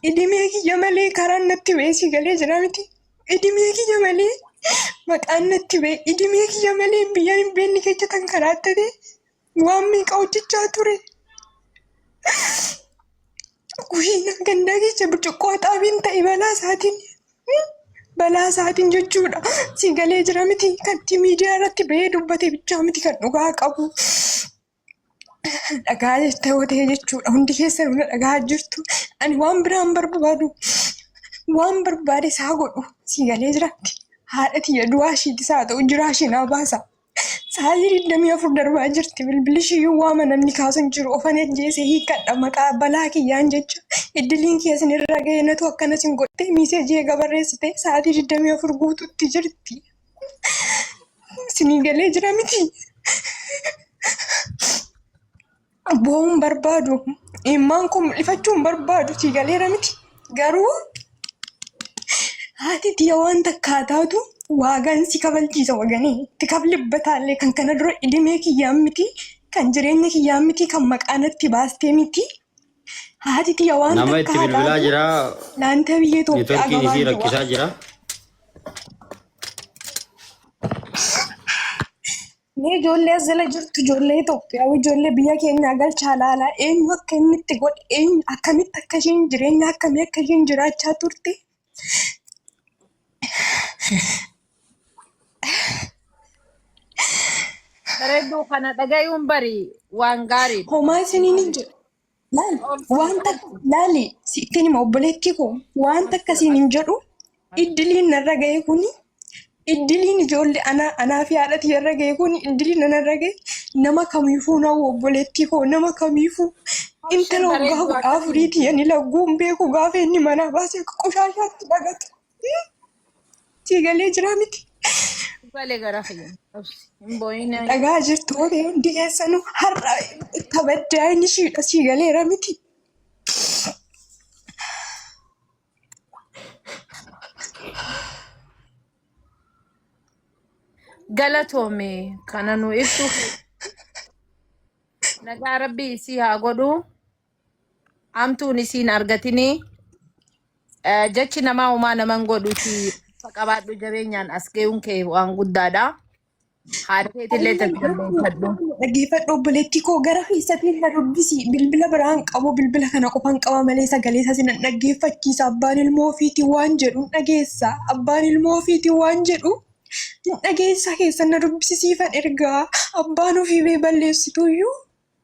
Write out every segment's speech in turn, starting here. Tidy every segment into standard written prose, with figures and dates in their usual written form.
idimee kiyya malee karaan natti ba'ee si galee jira miti. Idimee kiyya malee maqaan natti ba'e. Idimee kiyya malee biyyaan hin beekne keessa tan karaattate waan meeqa hojjechaa ture. Kushina gandaa keessa burcuqqoo xaabiin ta'e balaa isaatiin jechuudha. Si galee jira miti kan miidiyaa irratti ba'ee dubbate bichaa miti kan dhugaa qabu. Dhagaa ta'ee jechuudha. Hundi keessa nuna dhagaa jirtu. Ani waan biraan barbaadu waan barbaade isaa godhu si galee jiraatti. Haadha tiyya du'aa ishiitis haa ta'u jiraa ishii naa baasa. Sa'aatii 24 darbaa jirti. Bilbilli ishiiyyuu waama namni kaasan jiru ofan ejjeese hiikkadha maqaa balaa kiyyaan jecha. Iddiliin keessan irra ga'eenatu akkanas hin godhe miiseejii eega barreessite sa'aatii 24 guutuutti jirti. Sinii galee jira miti. Bo'uun barbaadu. Immaan kun mul'ifachuun barbaadu si galeera miti. Garuu haati tiyya waan takkaa taatu waagaan si kabalchiisa waganii. Itti kablibbataallee kan kana dura idimee kiyyaan miti. Kan jireenya kiyyaan miti. Kan maqaanatti baastee miti. Haati tiyya waan takkaa taatu. Nama itti bilbilaa jira. Laanta biyya Itoophiyaa gabaa isii rakkisaa jira. Mee ijoollee as jala jirtu ijoollee Itoophiyaa ijoollee biyya keenyaa galchaa laalaa eenyu akka inni itti godhe eenyu akkamitti akka isheen jireenya akkamii akka isheen jiraachaa turte. Bareedduu kana dhagayuun bari waan gaarii. Homaa isiniin hin jedhu. Laali ittiin hima obboleettii koo wanta akkasiin hin jedhu iddiliin narra ga'e kuni. Iddiliin ijoollee anaa fi haadha tiyya irra ga'e kun iddiliin narra ga'e nama kamiifuu na obboleettii koo nama kamiifuu intala waggaa 14 tiyya ni lagguun beeku gaafa inni manaa baasee akka qoshaashaatti dhagatu. Si galee jira miti. Balee gara fayyadamu. Dhagaa jirtu horii hundi keessanuu har'a tabaddaa inni shiidha si galeera miti. Galatoome kana nu ibsu nagaa rabbii isii haa godhu amtuun isiin argatini jechi namaa uumaa naman godhuti qabaadhu jabeenyaan as ga'uun kee waan guddaadha. Haadha keetillee dhaggeeffadhu obboleettii koo gara keessatti na dubbisi bilbila biraan qabu bilbila kana qofaan qaba malee sagalee isaas nan dhaggeeffachiisa abbaan ilmoo ofiitii waan jedhu dhageessa abbaan ilmoo ofiitii waan jedhu. Dhageessaa keessan na dubbisiifan ergaa abbaan ofii bee balleessituuyyuu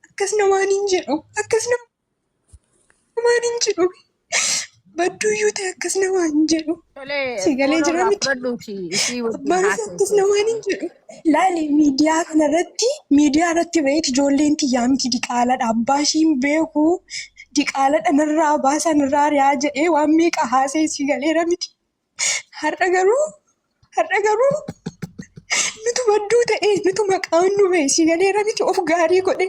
akkas namaan hin jedhu akkas namaan hin jedhu badduuyyuu ta'e akkas namaan hin jedhu si galee jira miti abbaan ofii akkas namaan hin jedhu laali miidiyaa irratti ba'eeti ijoolleen tiyyaa miti diqaaladha abbaa ishiin beeku diqaaladha narraa baasaa narraa riyaa jedhee waan meeqa haasee si galeera miti har'a garuu nutu badduu ta'ee nutu maqaan nu ba'e si galeera miti of gaarii godhe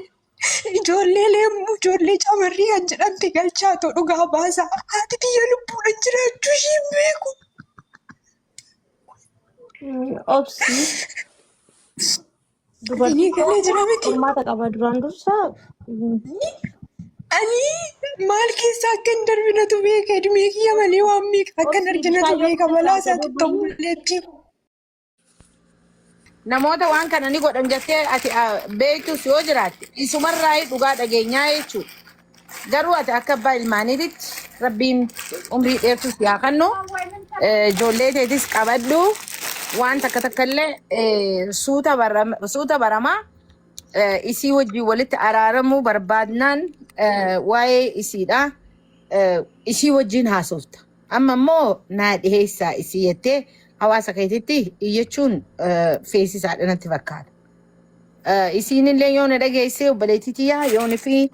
ijoollee leemmuu ijoollee camarrii kan jedhamte galchaa ta'u dhugaa baasaa haati tiyya lubbuudhaan jiraachuu isheen beeku. Obsi. Dubartii galee jira miti. Qormaata qaba duraan dursaa. Ani maal keessaa akka hin darbinatu beeka edmee kiyya malee waan meeqa akka hin arginatu beeka balaa isaatti obboleettii. namoota waan kana ni godhan jettee ati beektus yoo jiraatte isumarraa dhugaa dhageenyaa jechuudha. Garuu ati akka abbaa ilmaaniitti rabbiin umrii dheertus yaa kennu ijoollee teetis qabadhu waan takka takkallee suuta baramaa isii wajjin walitti araaramuu barbaadnaan waa'ee isiidha isii wajjin haasofta. Amma immoo naa dhiheessaa isii jettee hawaasa keetitti iyyachuun feesisaadha natti fakkaata. Isiinillee yoo na dhageessee obboleettii tiyyaa yoon fi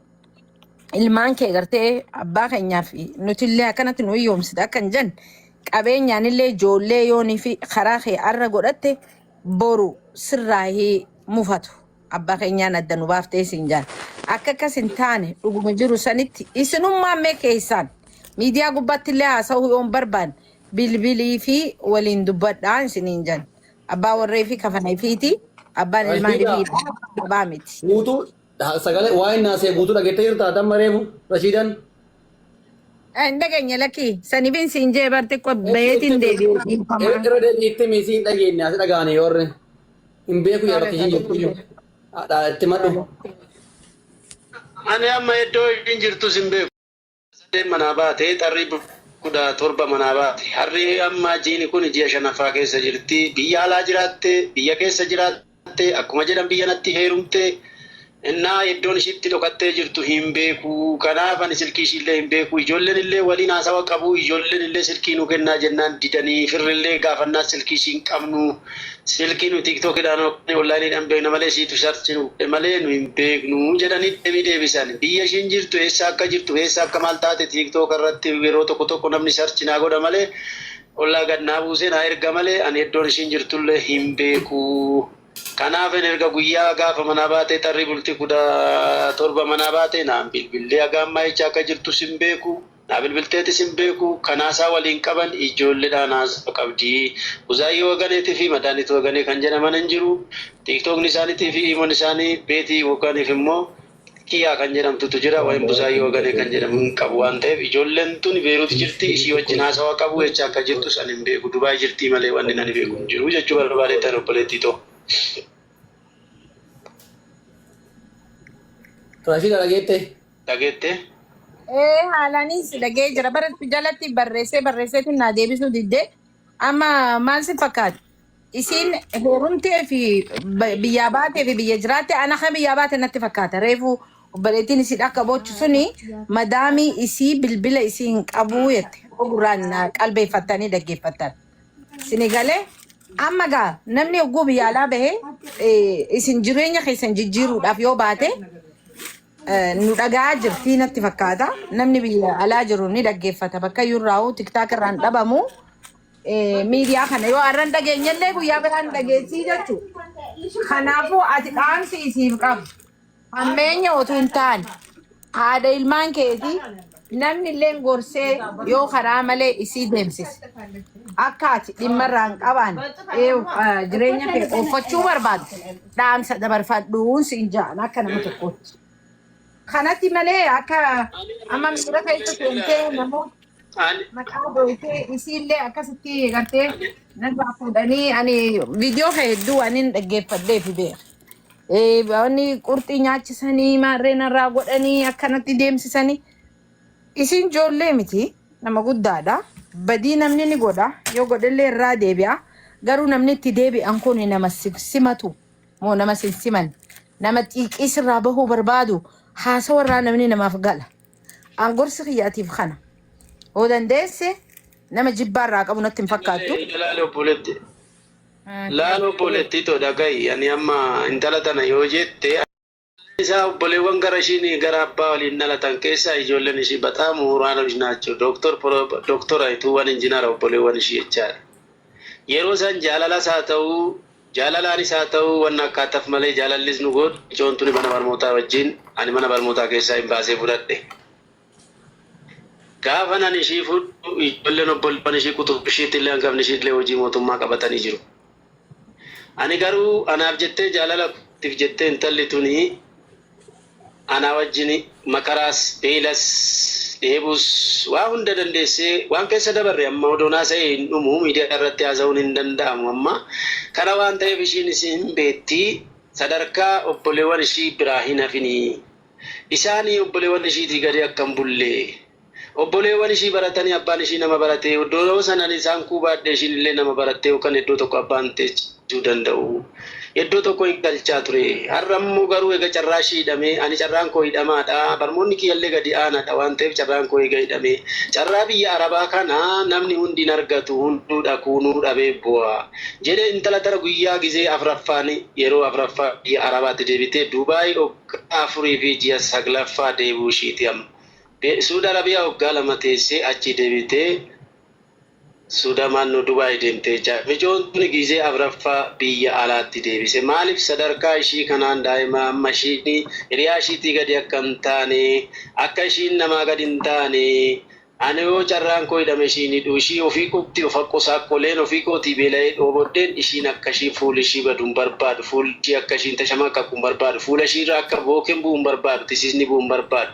ilmaan kee gartee abbaa keenyaa fi nutillee akkanatti nu hiyyoomsita akka hin jenne qabeenyaanillee ijoollee yoon fi karaa kee arra godhatte boru sirraa mufatu. Abbaa keenyaan adda nu baaftee siin jaan. Akka akkas hin taane dhuguma jiru sanitti isinummaan mee keessaan miidiyaa gubbaatti illee haasa'uu yoon barbaanne bilbilii fi waliin dubbadhaan isiniin jan. Abbaa warree fi kafanee fiiti abbaan ilmaanii fi abbaa miti. Guutuu sagalee waa'ee naasee guutuu dhageettee jirta tan mareefu Rashiidan. Ndagenya laki sani bin sinje barte ko beetin de Irra deebiitti miisiin dhageenya as dhagaane yoorre hin beeku yeroo kiyyin jirtu itti madhu. Ani amma iddoo hin jirtu sin beeku. Sadeen manaa baate xarrii 17 manaa baate. Harri amma jiini kun ji'a 5ffaa keessa jirti. Biyya alaa jiraatte, biyya keessa jiraatte, akkuma jedhan biyya natti heerumte. Innaa iddoon ishiitti dhokattee jirtu hin beeku. Kanaaf ani silkii ishiillee hin beeku. Ijoolleen illee waliin haasawa qabu. Ijoolleen illee silkii nu kennaa jennaan didanii firrillee gaafannaa silkii ishiin qabnu. Silkii nu tiktookidhaan onlaayiniidhaan beekna malee ishiitu sarchinu malee nu hin beeknu jedhanii deebisan. Biyya ishiin jirtu eessa akka jirtu eessa akka maal taate tiktook irratti yeroo tokko tokko namni sarchinaa godha malee ollaa gannaa buusee naa erga malee ani iddoon ishiin jirtullee hin beeku. Kanaaf erga guyyaa gaafa manaa baatee xarrii bultii 17 manaa baatee naan bilbillee agaammaa jecha akka jirtu sin beeku. Naa bilbilteetis hin beeku. Kanaasaa waliin qaban ijoolleedhaan haasa'u qabdi. Buzaayyoo waganeetii fi madaaniitu waganee kan jedhaman hin jiru. Tiiktookni isaaniitii fi himuun isaanii beetii waganiif immoo kiyyaa kan jedhamtutu jira. Wayin buzaayyoo waganee kan jedhamu hin qabu waan ta'eef ijoolleen tun beeruuti jirti. Ishii wajjin haasawaa qabu jecha akka jirtu san hin beeku. Dubaay jirtii malee wanni nan beeku hin jiru jechuu barbaadeettan obboleettii ta'u. Rashida dhageette? Dhageette? Haalanis dhagee jira baratti jalatti barreesseetu naa deebisuu didde amma maal si fakkaata isiin heerumtee fi biyyaa baatee fi biyya jiraatte ana kan biyyaa baate natti fakkaata reefu obboleettiin isii akka bochu suni madaamii isii bilbila isii hin qabu jette ogurraan qalbeeffattanii dhaggeeffattan sinigalee amma gaa namni ogguu biyya alaa bahee isin jireenya keessan jijjiiruudhaaf yoo baate nu dhagaa jirtii natti fakkaata namni biyya alaa jiru ni dhaggeeffata bakka yurraa'u tiktaak irraan dhabamu miidiyaa kana yoo arran dhageenyallee guyyaa biraan dhageessii jechuu kanaafuu ati dhaamsi isiif qabu hammeenya otoo hin taane haadha ilmaan keetii namni illee gorsee yoo karaa malee isii deemsise akka ati dhimma irraan qabaan jireenya kee qoffachuu barbaadu dhaamsa dabarfadhuun siin ja'an akka nama tokkotti. Kanatti malee akka amma miira keessa seentee namoota maqaa gooyitee isiillee akkasitti gartee narraa fuudhanii ani viidiyoo hedduu anin dhaggeeffadhee fi beeka. Wanni qurxii nyaachisanii maarree narraa godhanii akkanatti deemsisanii isin ijoollee miti nama guddaadha. Badii namni ni godha yoo godhellee irraa deebi'a. Garuu namni itti deebi'an kun nama simatu moo nama siman nama xiiqii sirraa bahuu barbaadu. Haasawa irraa namni namaaf gala. Angorsi xiyyaatiif kana. Oo dandeesse nama jibbaa irraa qabu natti hin fakkaattu. Laaloo obboleettii too dhaga'i. Ani amma intala tana yoo jette isaa obboleewwan gara ishiin gara abbaa waliin dhalatan keessaa ijoolleen ishii bataam muraana naachuu. Dooktora ituuwwan injinaara obboleewwan ishii jechaadha. Yeroo isaan jaalalas haa ta'uu jaalalaanis haa ta'uu waan akkaataaf malee jaalallis nu godhu ijoolleen mana barnootaa wajjin ani mana barnootaa keessaa hin baasee fudhadhe. Gaafa nan ishii fudhu ijoolleen obboleewwan ishii kutuba ishiitti illee hangafni ishiitti illee hojii mootummaa qabatanii jiru. Ani garuu anaaf jettee jaalalaatiif jettee intalli tuni anaa wajjin makaraas beelas deebus waa hunda dandeessee waan keessa dabarre amma odoonaa sa'ee hin dhumu miidiyaa irratti haasa'uun hin danda'amu amma kana waan ta'eef ishiin isin beetti sadarkaa obboleewwan ishii biraa hin hafini isaanii obboleewwan ishiitii gadi akkam bullee obboleewwan ishii baratanii abbaan ishii nama baratee iddoo sanan isaan kuubaadhee ishiin illee nama barattee yookaan iddoo tokko abbaan teessuu danda'u iddoo tokko hin galchaa ture har'ammoo garuu egaa carraa ishii hidhamee ani carraan koo hidhamaadha barmoonni kiyyallee gadi aanaadha waan ta'eef carraan koo egaa hidhamee carraa biyya arabaa kana namni hundi hin argatu hunduu dhaquunuu dhabee bu'a jedhee intala tara guyyaa gizee afraffaan yeroo afraffaa biyya arabaatti deebitee Duubaay afurii fi ji'a 9 deebuu ishiiti amma. Suuda Arabiyaa waggaa 2 teessee achi deebitee Suuda maannoo Dubaay deemtee jira. Mijoon tuni gizee afraffaa biyya alaatti deebise. Maaliif sadarkaa ishii kanaan daa'ima amma ishiin hiriyaa ishiitii gadi akka hin taane akka ishiin namaa gadi hin taane Ani yoo carraan koo hidhame ishiin hidhu ishii ofii kootti of akkosaa qoleen ofii kootii beela'ee dhoobodeen ishiin akka ishii fuula ishii baduun barbaadu fuula ishii akka ishiin tashamaa qabuun barbaadu fuula ishiirraa akka bookeen bu'uun barbaadu tisiisni bu'uun barbaadu.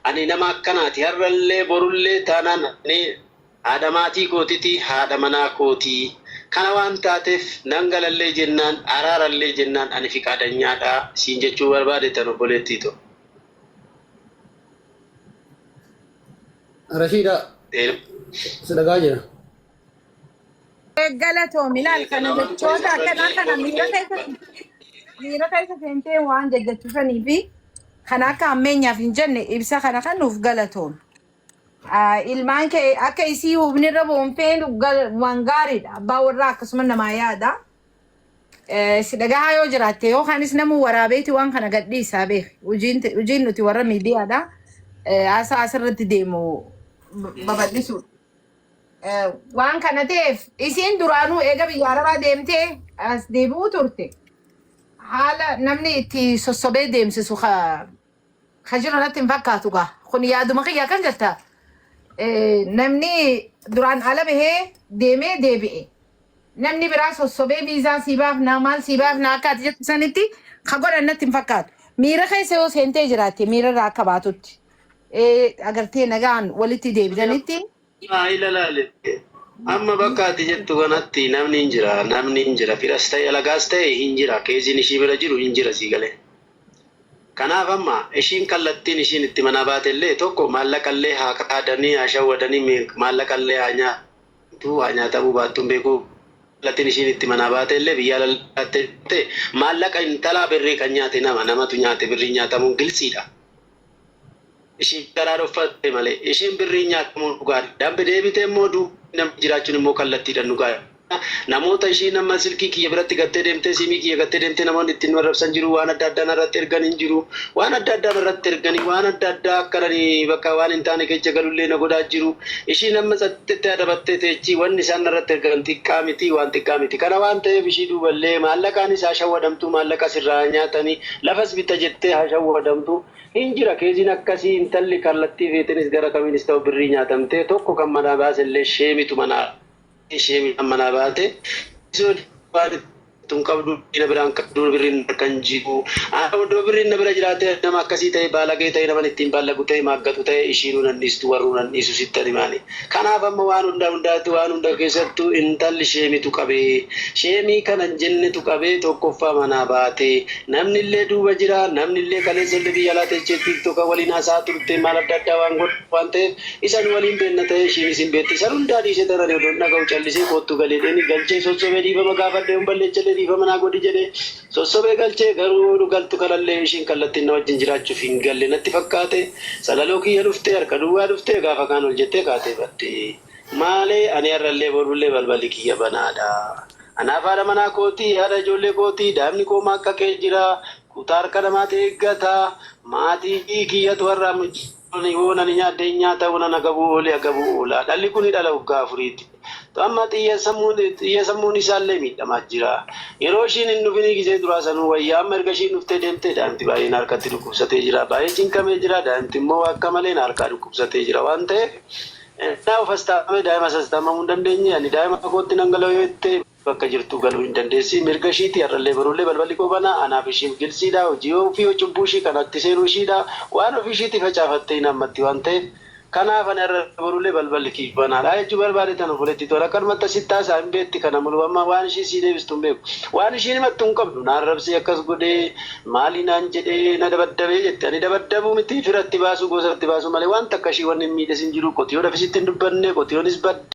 Ani nama akkanaati har'allee borullee taanaan haadha maatii kootiiti haadha manaa kootii. Kana waan taateef nan galallee jennaan araarallee jennaan ani fiqaadanyaadha siin jechuu barbaade tan obboleettii ta'u. Rashida sedekah aja. Galatoomi laal kana jechoota akkanaa kana miira keessa seentee waan jajjachuufanii fi kan akka ammeenyaaf hin jenne ibsa kana kan nuuf galatoomi. Ilmaan kee akka isii hubnirra boonfeen waan gaariidha. Abbaa warraa akkasuma namaa yaada. Si dhagahaa yoo jiraatte yookaanis namuu waraabeeti waan kana gadhiisaa beeki. Hojiin nuti warra miidiyaadha. Asa asirratti deemu babal'isuudha. Waan kana ta'eef isiin duraanuu eega biyya arabaa deemtee as deebi'uu turte. Haala namni itti sossobee deemsisu ka jiru natti hin fakkaatu gaa. Kun yaaduma kiyyaa kan jetta. Namni duraan ala bahee deemee deebi'e. Namni biraa sossobee biizaa siibaaf naa maal siibaaf naa akkaati jettu sanitti ka godhan natti hin fakkaatu. Miira keessa yoo seentee jiraatte miira irraa akka baatutti. Agartee nagaan walitti deebidanitti. Ilaalaale amma bakka ati jettu kanatti namni hin jira firas ta'e alagaas ta'e hin jira keessiin ishii bira jiru hin jira sii galee. Kanaaf amma ishiin kallattiin ishiin itti mana baatellee tokko maallaqallee haa qaadanii haa shawwadanii maallaqallee haa nyaatamuu baattuun beekuu kallattiin ishiin itti mana baatellee biyya lallaatte maallaqa intalaa birrii kan nyaate namatu nyaate birrii nyaatamuun gilsiidha. Ishiin garaa dhoffatte malee ishiin birrii nyaatamuun dhugaadha. Dambe deebitee immoo namni jiraachuun immoo kallattiidhaan dhugaadha. Namoota ishiin amma silkii kiyya biratti gattee deemtee simii kiyya gattee deemtee namoonni ittiin warrabsan jiru waan adda addaa irratti ergan hin jiru waan adda addaa irratti erganii waan adda addaa akkananii bakka waan hin taane keessa galullee na godhaa jiru ishiin amma satteetti adabattee teechi wanni isaan irratti ergan xiqqaa miti waan xiqqaa miti kana waan ta'eef ishii duuballee maallaqaan isaa shawwadamtu maallaqa sirraa nyaatanii lafas bita jettee haa shawwadamtu hin jira keessiin akkasii intalli kallattii feetinis gara kamiinis ta'u birrii nyaatamtee tokko kan mana baasellee sheemitu manaa. Ishee mana baate iso tun qabdu ina biraan qabdu birrin kan jiru do birrin bira jiraate nama akkasii ta'e baalagee ta'e nama ittiin baalagu ta'e maaggatu ta'e ishiinuu nannistu warruu nannisu sittani maani kanaaf amma waan hunda keessattuu intalli sheemitu qabee sheemii kana jennetu qabee tokkoffaa mana baate namni illee duuba jira namni illee kaleessa illee biyya laata jechee tiktoka waliin haasaa turte maal adda addaa waan godhu waan ta'eef isan waliin beenna ta'e ishiin isin beetti isan hundaa dhiisee taran yoo dhaga'u callisee kottu galee dheeni galchee sossobee dhiifama gaafadhee balleechee dhiifama naa godhi jedhee sossobee galchee garuu galtu kanallee ishiin kallattiin na wajjin jiraachuuf hin galle natti fakkaate salaloo kiyya dhuftee harka duwwaa dhuftee gaafa kaan ol jettee kaatee battee maalee ani har'allee borullee balballi kiyya banaadha. Anaaf haadha manaa kootii haadha ijoollee kootii daa'imni kooma akka kee jira kutaa harka namaa eeggata maatii kiyyatu har'a woonani nyaadde nyaata woonana agabuu oolee agabuu oola dhalli kun dhala waggaa afuriiti. Amma xiyyeessammuun isaallee miidhamaa jira. Yeroo ishiin hin dhufini gisee duraa sanuu wayyaa amma erga ishiin dhuftee deemtee daa'imti baay'een harkatti dhukkubsatee jira. Baay'ee cinqamee jira. Daa'imti immoo akka malee harkaa dhukkubsatee jira waan ta'eef naa of astaamee daa'ima astaamamuu hin dandeenye. Ani daa'ima kootti nangala'oo yoo ta'e bakka jirtu galuu hin dandeessi. Mirga ishiiti har'allee barullee balballi qobana anaaf ishiin gilsiidha. Hojii ofii cubbuu ishii kanatti seenuu ishiidha. Waan ofii ishiitti facaafattee hin hammatti waan ta'eef. Kanaaf ani irra barullee balballi kibbanaadha jechuun barbaade tan ofoletti tola kan matta sittaa isaa hin beetti kana mulu amma waan ishii sii deebistu hin beeku waan ishiin himattu hin qabdu naan rabsee akkas godhee maali naan jedhee na dabaddabee jette ani dabaddabuu miti firatti baasuu gosatti baasuu malee waan takka ishii wanni hin miidhes hin jiru qotiyoon afisitti hin dubbanne qotiyoonis badde.